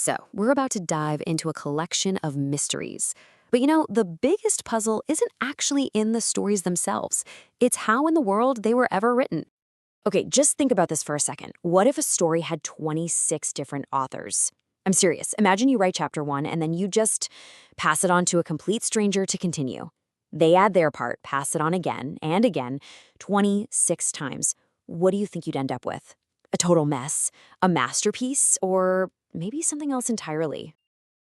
So, we're about to dive into a collection of mysteries. But the biggest puzzle isn't actually in the stories themselves. It's how in the world they were ever written. Okay, just think about this for a second. What if a story had 26 different authors? I'm serious. Imagine you write chapter 1 and then you just pass it on to a complete stranger to continue. They add their part, pass it on again and again, 26 times. What do you think you'd end up with? A total mess? A masterpiece? Or maybe something else entirely?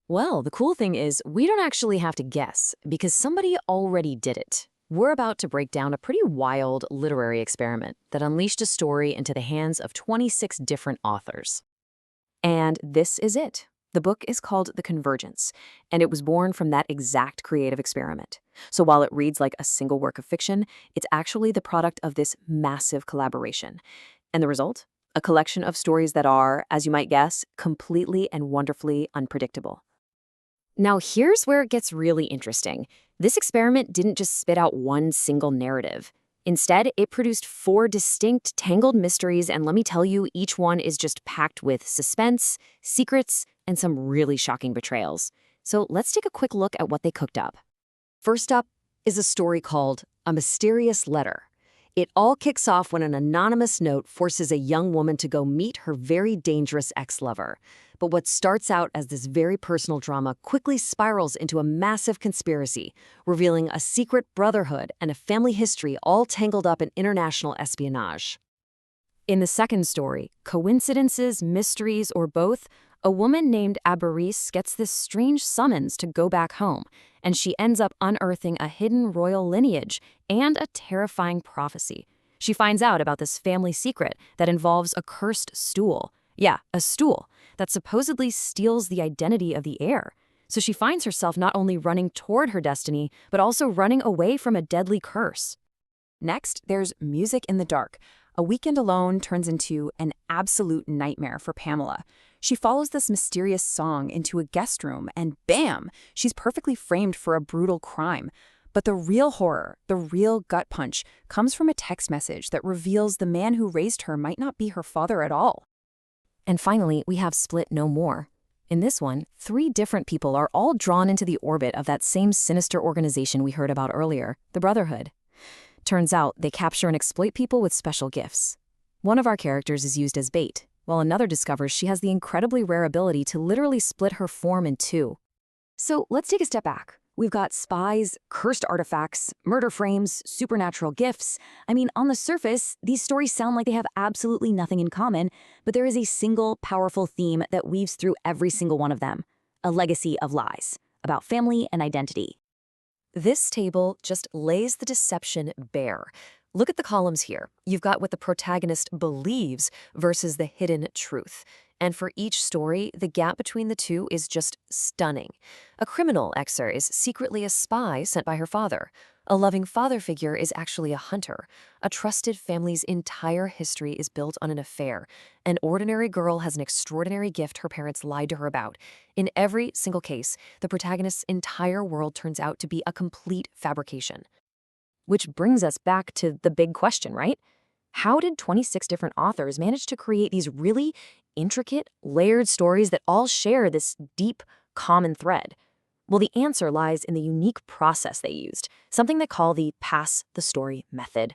Well, the cool thing is we don't actually have to guess because somebody already did it. We're about to break down a pretty wild literary experiment that unleashed a story into the hands of 26 different authors. And this is it. The book is called The Convergence, and it was born from that exact creative experiment. So while it reads like a single work of fiction, it's actually the product of this massive collaboration. And the result? A collection of stories that are, as you might guess, completely and wonderfully unpredictable. Now, here's where it gets really interesting. This experiment didn't just spit out one single narrative. Instead, it produced 4 distinct, tangled mysteries, and let me tell you, each one is just packed with suspense, secrets, and some really shocking betrayals. So let's take a quick look at what they cooked up. First up is a story called A Mysterious Letter. It all kicks off when an anonymous note forces a young woman to go meet her very dangerous ex-lover. But what starts out as this very personal drama quickly spirals into a massive conspiracy, revealing a secret brotherhood and a family history all tangled up in international espionage. In the second story, Coincidences, Mysteries, or Both, a woman named Abaris gets this strange summons to go back home, and she ends up unearthing a hidden royal lineage and a terrifying prophecy. She finds out about this family secret that involves a cursed stool. Yeah, a stool that supposedly steals the identity of the heir. So she finds herself not only running toward her destiny, but also running away from a deadly curse. Next, there's Music in the Dark. A weekend alone turns into an absolute nightmare for Pamela. She follows this mysterious song into a guest room, and bam, she's perfectly framed for a brutal crime. But the real horror, the real gut punch, comes from a text message that reveals the man who raised her might not be her father at all. And finally, we have Split No More. In this one, 3 different people are all drawn into the orbit of that same sinister organization we heard about earlier, the Brotherhood. Turns out they capture and exploit people with special gifts. One of our characters is used as bait, while another discovers she has the incredibly rare ability to literally split her form in 2. So let's take a step back. We've got spies, cursed artifacts, murder frames, supernatural gifts. I mean, on the surface, these stories sound like they have absolutely nothing in common, but there is a single powerful theme that weaves through every single one of them: a legacy of lies about family and identity. This table just lays the deception bare. Look at the columns here. You've got what the protagonist believes versus the hidden truth. And for each story, the gap between the two is just stunning. A criminal Xer is secretly a spy sent by her father. A loving father figure is actually a hunter. A trusted family's entire history is built on an affair. An ordinary girl has an extraordinary gift her parents lied to her about. In every single case, the protagonist's entire world turns out to be a complete fabrication. Which brings us back to the big question, right? How did 26 different authors manage to create these really intricate, layered stories that all share this deep, common thread? Well, the answer lies in the unique process they used, something they call the Pass the Story method.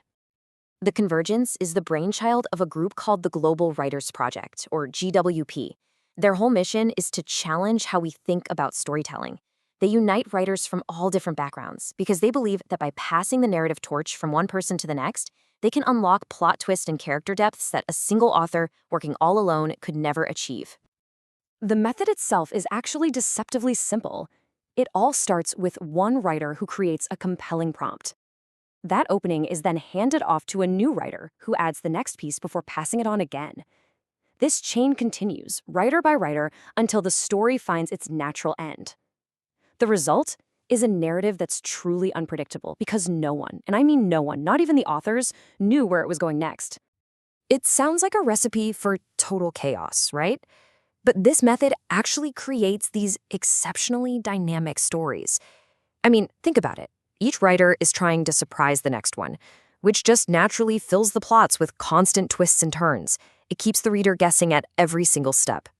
The Convergence is the brainchild of a group called the Global Writers Project, or GWP. Their whole mission is to challenge how we think about storytelling. They unite writers from all different backgrounds because they believe that by passing the narrative torch from one person to the next, they can unlock plot twists and character depths that a single author working all alone could never achieve. The method itself is actually deceptively simple. It all starts with one writer who creates a compelling prompt. That opening is then handed off to a new writer who adds the next piece before passing it on again. This chain continues, writer by writer, until the story finds its natural end. The result is a narrative that's truly unpredictable because no one, and I mean no one, not even the authors, knew where it was going next. It sounds like a recipe for total chaos, right? But this method actually creates these exceptionally dynamic stories. I mean, think about it. Each writer is trying to surprise the next one, which just naturally fills the plots with constant twists and turns. It keeps the reader guessing at every single step.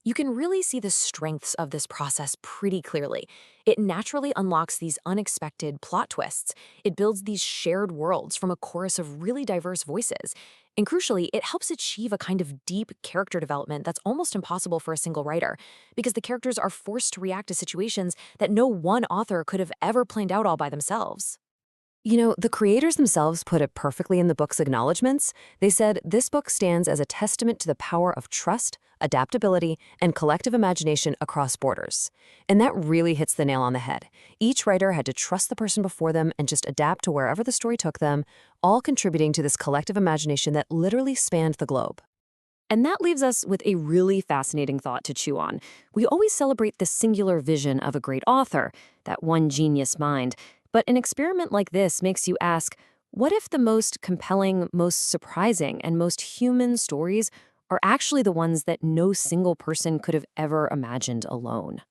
You can really see the strengths of this process pretty clearly. It naturally unlocks these unexpected plot twists. It builds these shared worlds from a chorus of really diverse voices. And crucially, it helps achieve a kind of deep character development that's almost impossible for a single writer, because the characters are forced to react to situations that no one author could have ever planned out all by themselves. You know, the creators themselves put it perfectly in the book's acknowledgments. They said this book stands as a testament to the power of trust, adaptability, and collective imagination across borders. And that really hits the nail on the head. Each writer had to trust the person before them and just adapt to wherever the story took them, all contributing to this collective imagination that literally spanned the globe. And that leaves us with a really fascinating thought to chew on. We always celebrate the singular vision of a great author, that one genius mind. But an experiment like this makes you ask, what if the most compelling, most surprising, and most human stories are actually the ones that no single person could have ever imagined alone?